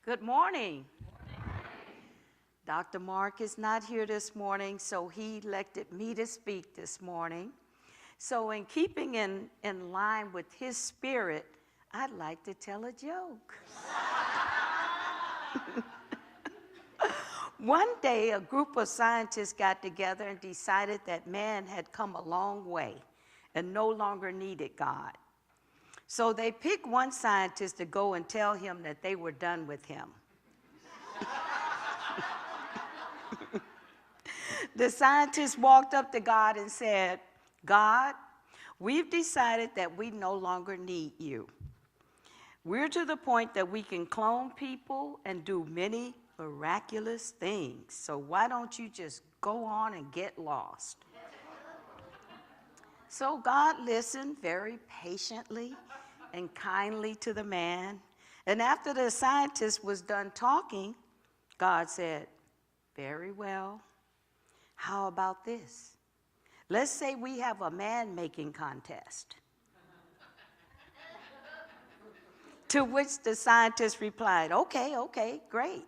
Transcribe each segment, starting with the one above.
Good morning. Dr. Mark is not here this morning, so he elected me to speak this morning. So in keeping in line with his spirit, I'd like to tell a joke. One day, a group of scientists got together and decided that man had come a long way and no longer needed God. So they picked one scientist to go and tell him that they were done with him. The scientist walked up to God and said, God, we've decided that we no longer need you. We're to the point that we can clone people and do many miraculous things. So why don't you just go on and get lost? So God listened very patiently and kindly to the man. And after the scientist was done talking, God said, very well. How about this? Let's say we have a man-making contest. To which the scientist replied, okay, great.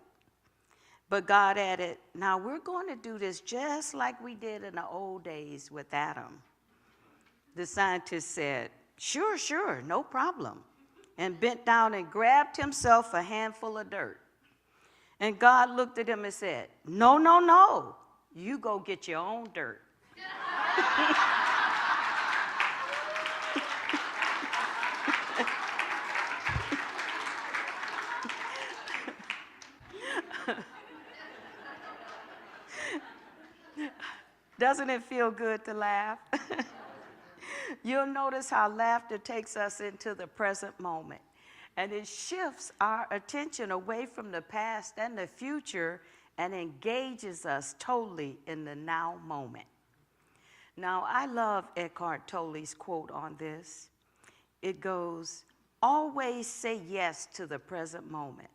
But God added, now we're going to do this just like we did in the old days with Adam. The scientist said, sure, no problem, and bent down and grabbed himself a handful of dirt. And God looked at him and said, no, you go get your own dirt. Doesn't it feel good to laugh? You'll notice how laughter takes us into the present moment, and it shifts our attention away from the past and the future and engages us totally in the now moment. Now, I love Eckhart Tolle's quote on this. It goes, always say yes to the present moment.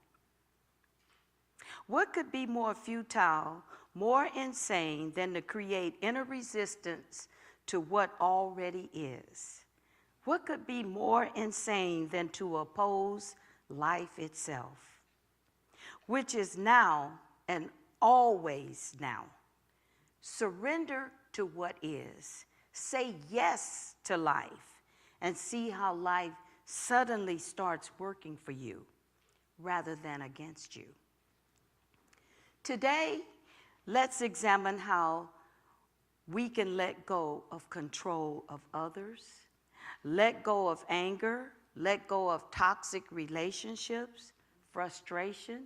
What could be more futile, more insane than to create inner resistance to what already is? What could be more insane than to oppose life itself, which is now and always now? Surrender to what is. Say yes to life and see how life suddenly starts working for you rather than against you. Today, let's examine how we can let go of control of others, let go of anger, let go of toxic relationships, frustration,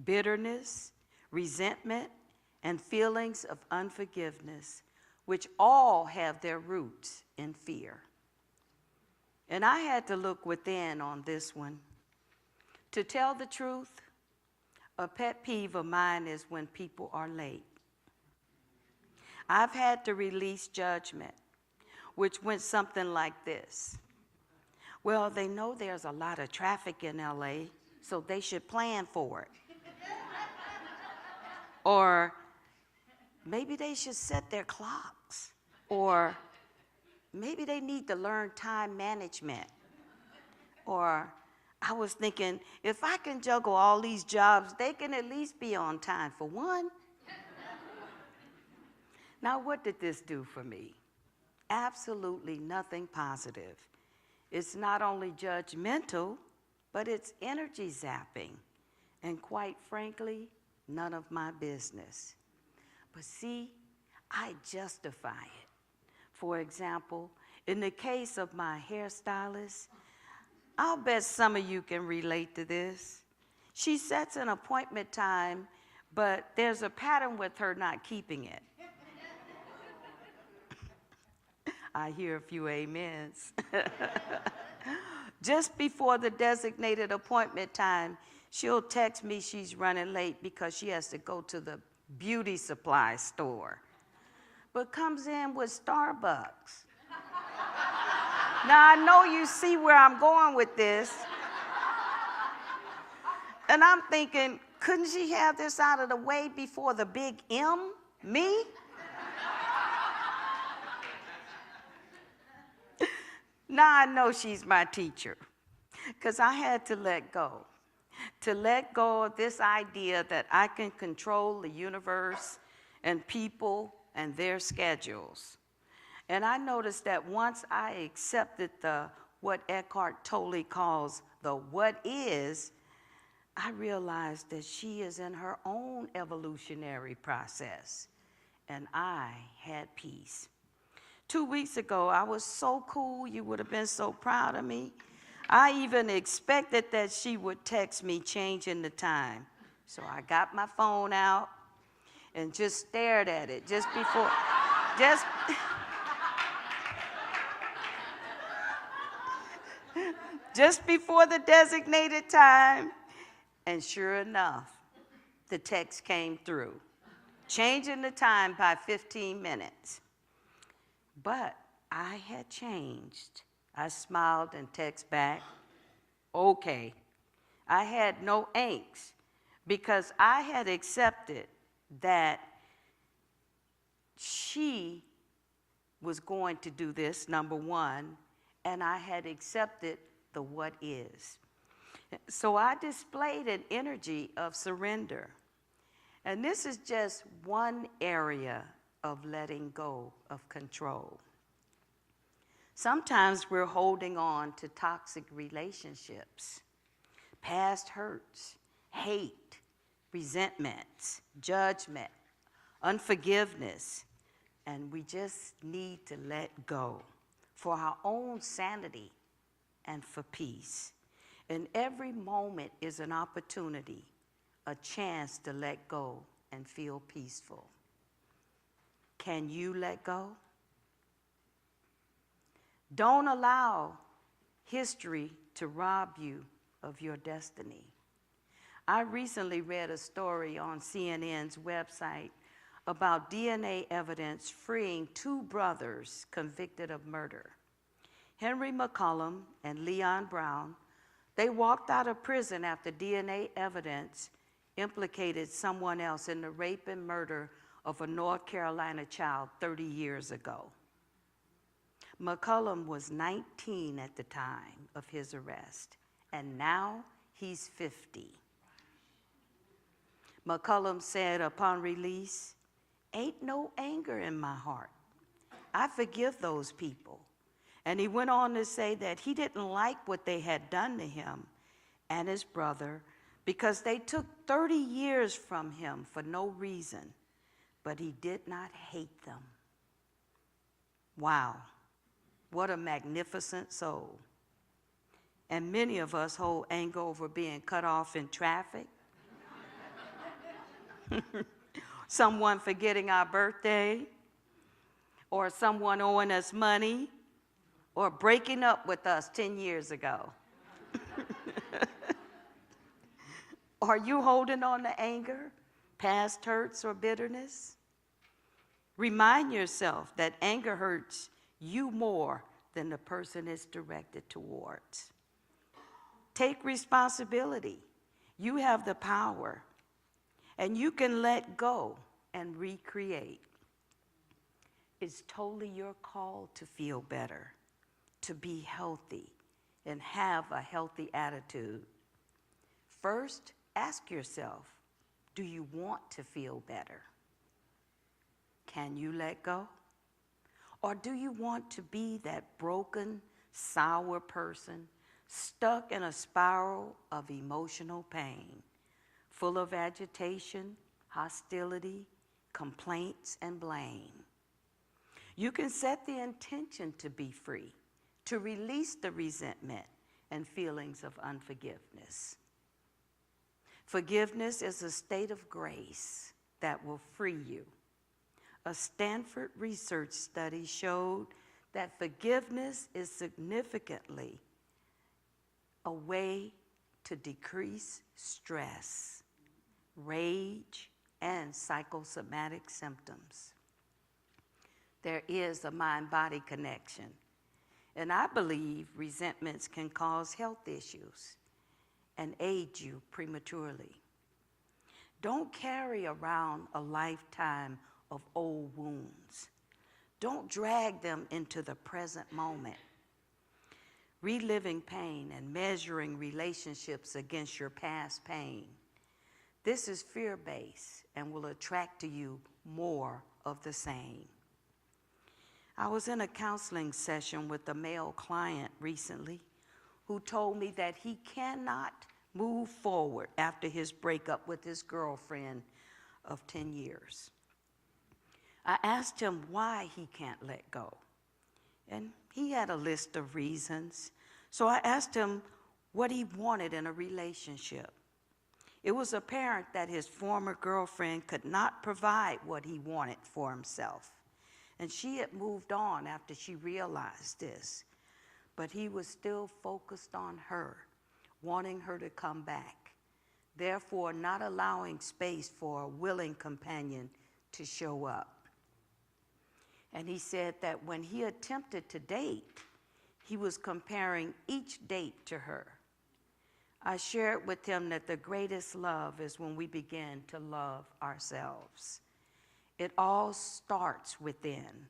bitterness, resentment, and feelings of unforgiveness, which all have their roots in fear. And I had to look within on this one. To tell the truth, a pet peeve of mine is when people are late. I've had to release judgment, which went something like this. Well, they know there's a lot of traffic in LA, so they should plan for it. Or maybe they should set their clocks. Or maybe they need to learn time management. Or I was thinking, if I can juggle all these jobs, they can at least be on time for one. Now, what did this do for me? Absolutely nothing positive. It's not only judgmental, but it's energy zapping. And quite frankly, none of my business. But see, I justify it. For example, in the case of my hairstylist, I'll bet some of you can relate to this. She sets an appointment time, but there's a pattern with her not keeping it. I hear a few amens. Just before the designated appointment time, she'll text me she's running late because she has to go to the beauty supply store, but comes in with Starbucks. Now, I know you see where I'm going with this. And I'm thinking, couldn't she have this out of the way before the big M, me? Now I know she's my teacher, because I had to let go. to let go of this idea that I can control the universe and people and their schedules. And I noticed that once I accepted what Eckhart Tolle calls the what is, I realized that she is in her own evolutionary process, and I had peace. 2 weeks ago, I was so cool, you would have been so proud of me. I even expected that she would text me changing the time. So I got my phone out and just stared at it just before, just, just before the designated time. And sure enough, the text came through, changing the time by 15 minutes. But I had changed. I smiled and texted back, okay. I had no angst because I had accepted that she was going to do this, number one, and I had accepted the what is. So I displayed an energy of surrender. And this is just one area of letting go of control. Sometimes we're holding on to toxic relationships, past hurts, hate, resentments, judgment, unforgiveness, and we just need to let go for our own sanity and for peace. And every moment is an opportunity, a chance to let go and feel peaceful. Can you let go? Don't allow history to rob you of your destiny. I recently read a story on CNN's website about DNA evidence freeing two brothers convicted of murder. Henry McCollum and Leon Brown, they walked out of prison after DNA evidence implicated someone else in the rape and murder of a North Carolina child 30 years ago. McCollum was 19 at the time of his arrest, and now he's 50. McCollum said upon release, "Ain't no anger in my heart. I forgive those people." And he went on to say that he didn't like what they had done to him and his brother because they took 30 years from him for no reason, but he did not hate them. Wow, what a magnificent soul. And many of us hold anger over being cut off in traffic, someone forgetting our birthday, or someone owing us money, or breaking up with us 10 years ago. Are you holding on to anger, past hurts, or bitterness? Remind yourself that anger hurts you more than the person it's directed towards. Take responsibility. You have the power, and you can let go and recreate. It's totally your call to feel better, to be healthy, and have a healthy attitude. First, ask yourself, do you want to feel better? Can you let go? Or do you want to be that broken, sour person stuck in a spiral of emotional pain, full of agitation, hostility, complaints, and blame? You can set the intention to be free, to release the resentment and feelings of unforgiveness. Forgiveness is a state of grace that will free you. A Stanford research study showed that forgiveness is significantly a way to decrease stress, rage, and psychosomatic symptoms. There is a mind-body connection. And I believe resentments can cause health issues and age you prematurely. Don't carry around a lifetime of old wounds. Don't drag them into the present moment. reliving pain and measuring relationships against your past pain. This is fear-based and will attract to you more of the same. I was in a counseling session with a male client recently who told me that he cannot move forward after his breakup with his girlfriend of 10 years. I asked him why he can't let go, and he had a list of reasons. So I asked him what he wanted in a relationship. It was apparent that his former girlfriend could not provide what he wanted for himself, and she had moved on after she realized this. But he was still focused on her, wanting her to come back, therefore not allowing space for a willing companion to show up. And he said that when he attempted to date, he was comparing each date to her. I shared with him that the greatest love is when we begin to love ourselves. It all starts within.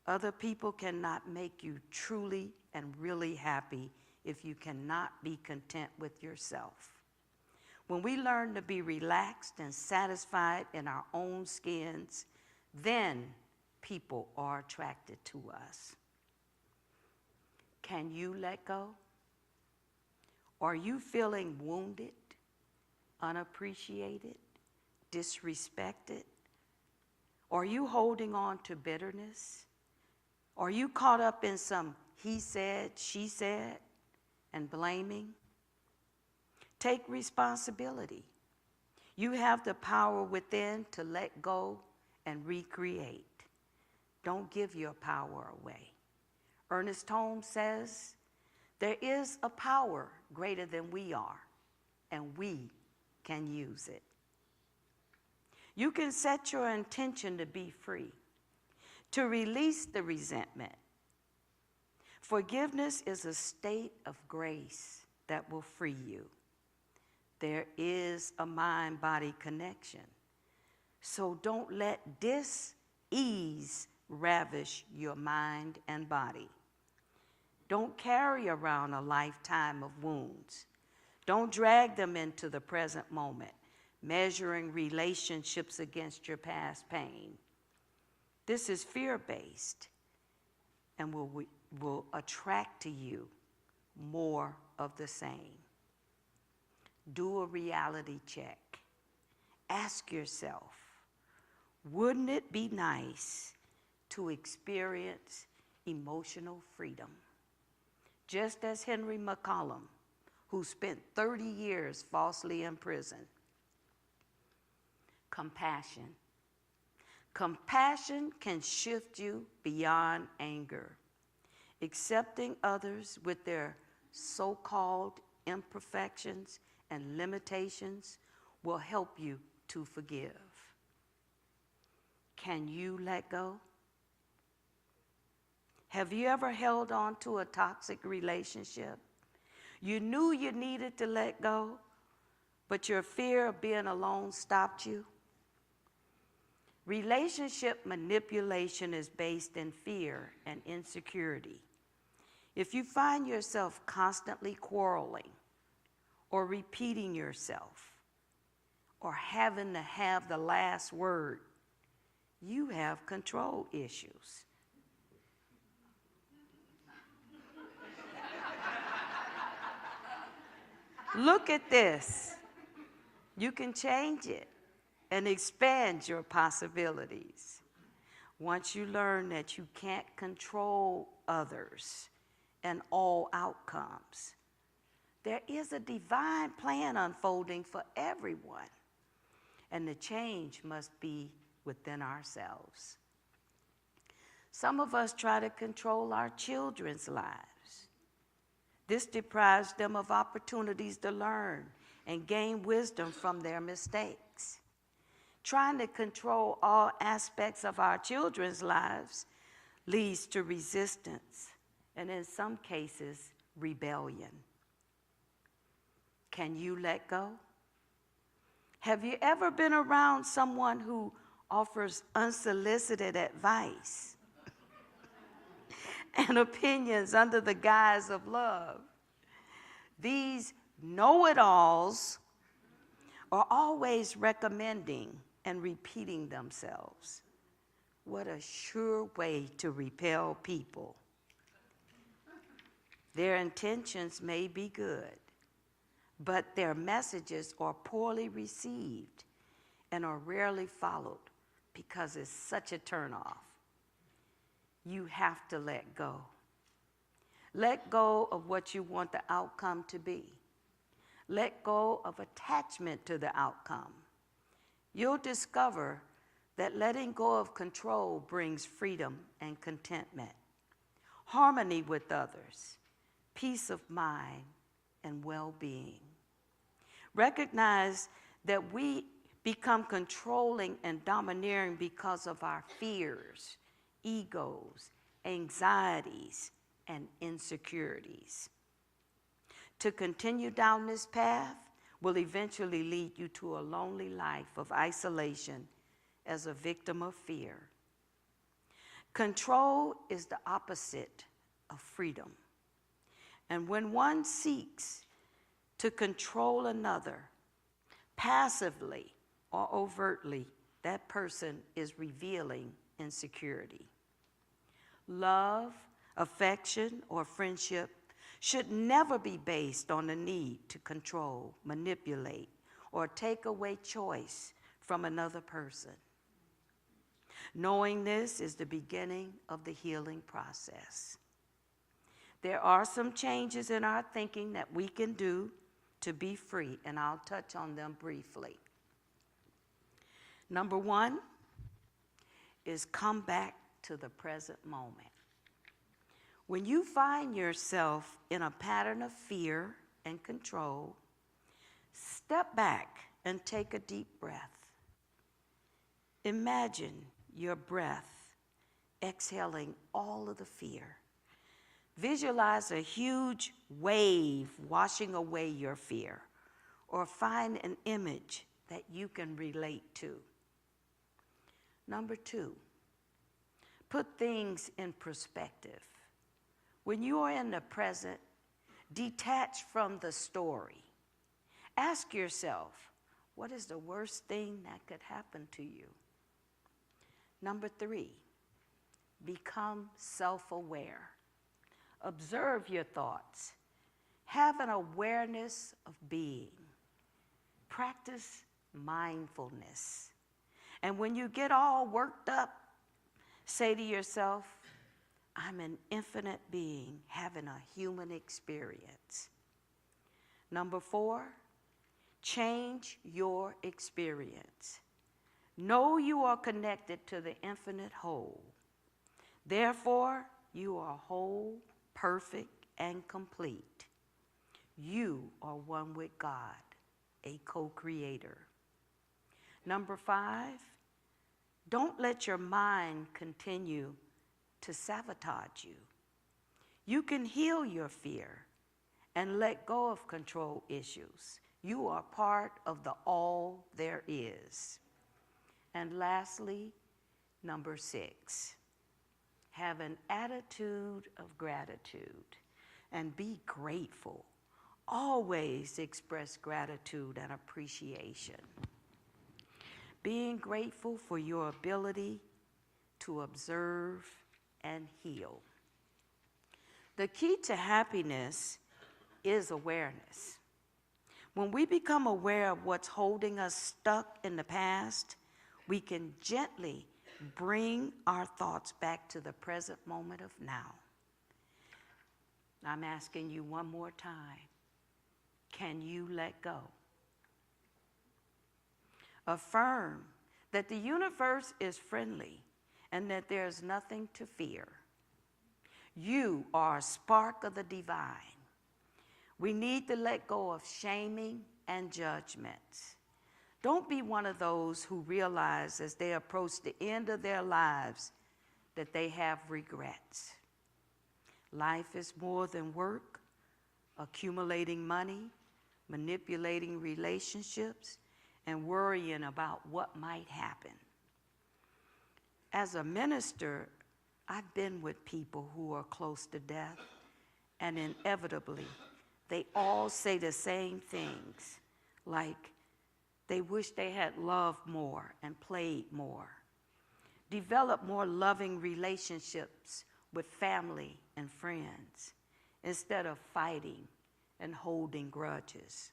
Other people cannot make you truly and really happy if you cannot be content with yourself. When we learn to be relaxed and satisfied in our own skins, then people are attracted to us. Can you let go? Are you feeling wounded, unappreciated, disrespected? Are you holding on to bitterness? Are you caught up in some he said, she said, and blaming? Take responsibility. You have the power within to let go and recreate. Don't give your power away. Ernest Holmes says, there is a power greater than we are, and we can use it. You can set your intention to be free, to release the resentment. Forgiveness is a state of grace that will free you. There is a mind-body connection. So don't let dis-ease ravish your mind and body. Don't carry around a lifetime of wounds. Don't drag them into the present moment, measuring relationships against your past pain. This is fear-based and will attract to you more of the same. Do a reality check. Ask yourself, wouldn't it be nice to experience emotional freedom? Just as Henry McCollum, who spent 30 years falsely in prison. Compassion. Compassion can shift you beyond anger. Accepting others with their so-called imperfections and limitations will help you to forgive. Can you let go? Have you ever held on to a toxic relationship? You knew you needed to let go, but your fear of being alone stopped you? Relationship manipulation is based in fear and insecurity. If you find yourself constantly quarreling or repeating yourself or having to have the last word, you have control issues. Look at this. You can change it and expand your possibilities. Once you learn that you can't control others and all outcomes, there is a divine plan unfolding for everyone, and the change must be within ourselves. Some of us try to control our children's lives. This deprives them of opportunities to learn and gain wisdom from their mistakes. Trying to control all aspects of our children's lives leads to resistance and, in some cases, rebellion. Can you let go? Have you ever been around someone who offers unsolicited advice and opinions under the guise of love. These know-it-alls are always recommending and repeating themselves. What a sure way to repel people. Their intentions may be good, but their messages are poorly received and are rarely followed because it's such a turnoff. You have to let go. Let go of what you want the outcome to be. Let go of attachment to the outcome. You'll discover that letting go of control brings freedom and contentment, harmony with others, peace of mind, and well-being. Recognize that we become controlling and domineering because of our fears, egos, anxieties, and insecurities. To continue down this path will eventually lead you to a lonely life of isolation as a victim of fear. Control is the opposite of freedom. And when one seeks to control another, passively or overtly, that person is revealing insecurity. Love, affection, or friendship should never be based on the need to control, manipulate, or take away choice from another person. Knowing this is the beginning of the healing process. There are some changes in our thinking that we can do to be free, and I'll touch on them briefly. Number one is come back to the present moment. When you find yourself in a pattern of fear and control, step back and take a deep breath. Imagine your breath exhaling all of the fear. Visualize a huge wave washing away your fear, or find an image that you can relate to. Number two, put things in perspective. When you are in the present, detach from the story. Ask yourself, what is the worst thing that could happen to you? Number three, become self-aware. Observe your thoughts. Have an awareness of being. Practice mindfulness. And when you get all worked up, say to yourself, I'm an infinite being having a human experience. Number four, change your experience. Know you are connected to the infinite whole. Therefore, you are whole, perfect, and complete. You are one with God, a co-creator. Number five, don't let your mind continue to sabotage you. You can heal your fear and let go of control issues. You are part of the all there is. And lastly, number six, have an attitude of gratitude and be grateful. Always express gratitude and appreciation. Being grateful for your ability to observe and heal. The key to happiness is awareness. When we become aware of what's holding us stuck in the past, we can gently bring our thoughts back to the present moment of now. I'm asking you one more time. Can you let go? Affirm that the universe is friendly and that there's nothing to fear. You are a spark of the divine. We need to let go of shaming and judgments. Don't be one of those who realize as they approach the end of their lives that they have regrets. Life is more than work, accumulating money, manipulating relationships, and worrying about what might happen. As a minister, I've been with people who are close to death, and inevitably, they all say the same things, like they wish they had loved more and played more, developed more loving relationships with family and friends instead of fighting and holding grudges.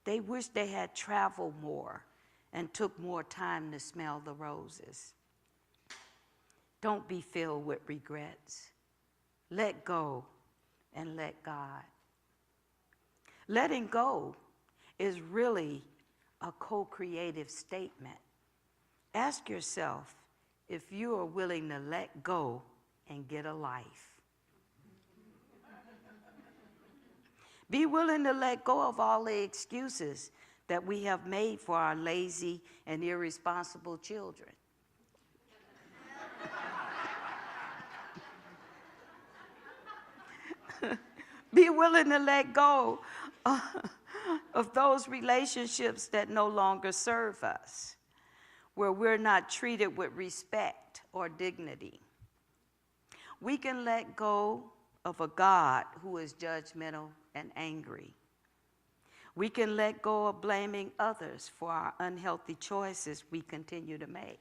They wish they had traveled more and took more time to smell the roses. Don't be filled with regrets. Let go and let God. Letting go is really a co-creative statement. Ask yourself if you are willing to let go and get a life. Be willing to let go of all the excuses that we have made for our lazy and irresponsible children. Be willing to let go of those relationships that no longer serve us, where we're not treated with respect or dignity. We can let go of a God who is judgmental and angry. We can let go of blaming others for our unhealthy choices we continue to make.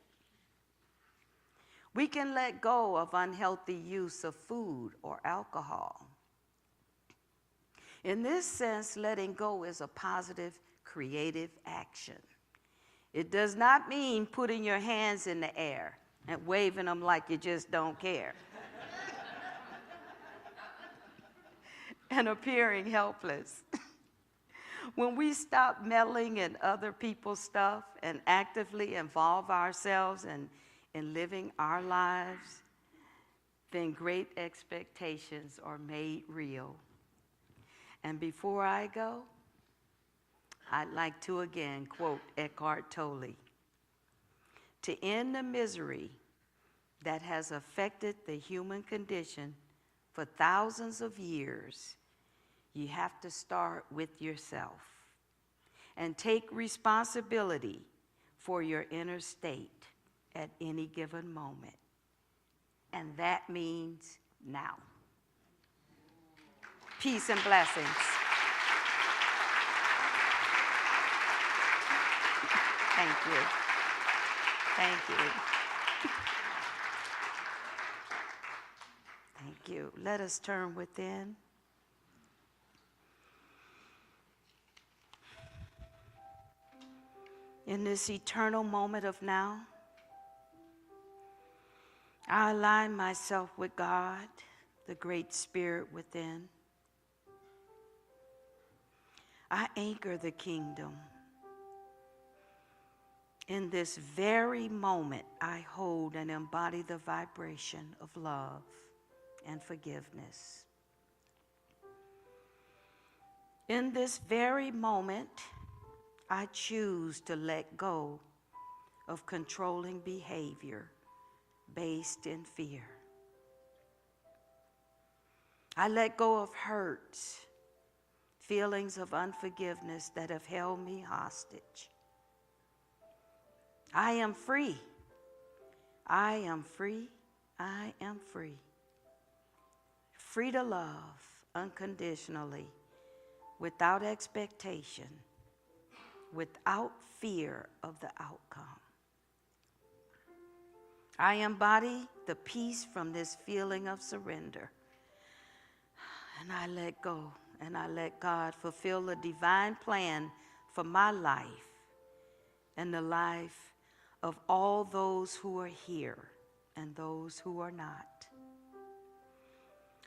We can let go of unhealthy use of food or alcohol. In this sense, letting go is a positive, creative action. It does not mean putting your hands in the air and waving them like you just don't care and appearing helpless. When we stop meddling in other people's stuff and actively involve ourselves in living our lives, then great expectations are made real. And before I go, I'd like to again quote Eckhart Tolle. To end the misery that has affected the human condition for thousands of years, you have to start with yourself and take responsibility for your inner state at any given moment. And that means now. Peace and blessings. Thank you. Thank you. Thank you. Let us turn within. In this eternal moment of now, I align myself with God, the great spirit within. I anchor the kingdom. In this very moment, I hold and embody the vibration of love and forgiveness. In this very moment, I choose to let go of controlling behavior based in fear. I let go of hurts, feelings of unforgiveness that have held me hostage. I am free. I am free. I am free. Free to love unconditionally, without expectation, without fear of the outcome. I embody the peace from this feeling of surrender. And I let go, and I let God fulfill the divine plan for my life and the life of all those who are here and those who are not.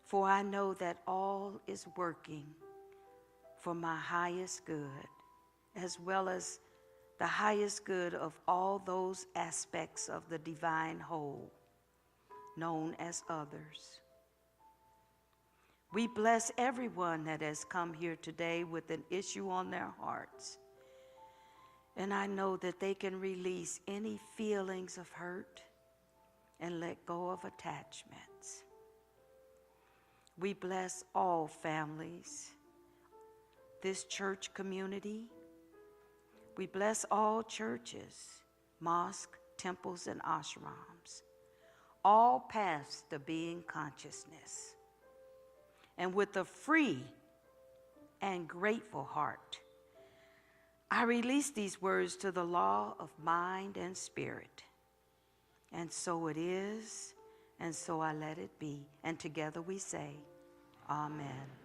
For I know that all is working for my highest good, as well as the highest good of all those aspects of the divine whole, known as others. We bless everyone that has come here today with an issue on their hearts. And I know that they can release any feelings of hurt and let go of attachments. We bless all families, this church community. We bless all churches, mosques, temples, and ashrams, all paths to being consciousness. And with a free and grateful heart, I release these words to the law of mind and spirit. And so it is, and so I let it be. And together we say, Amen.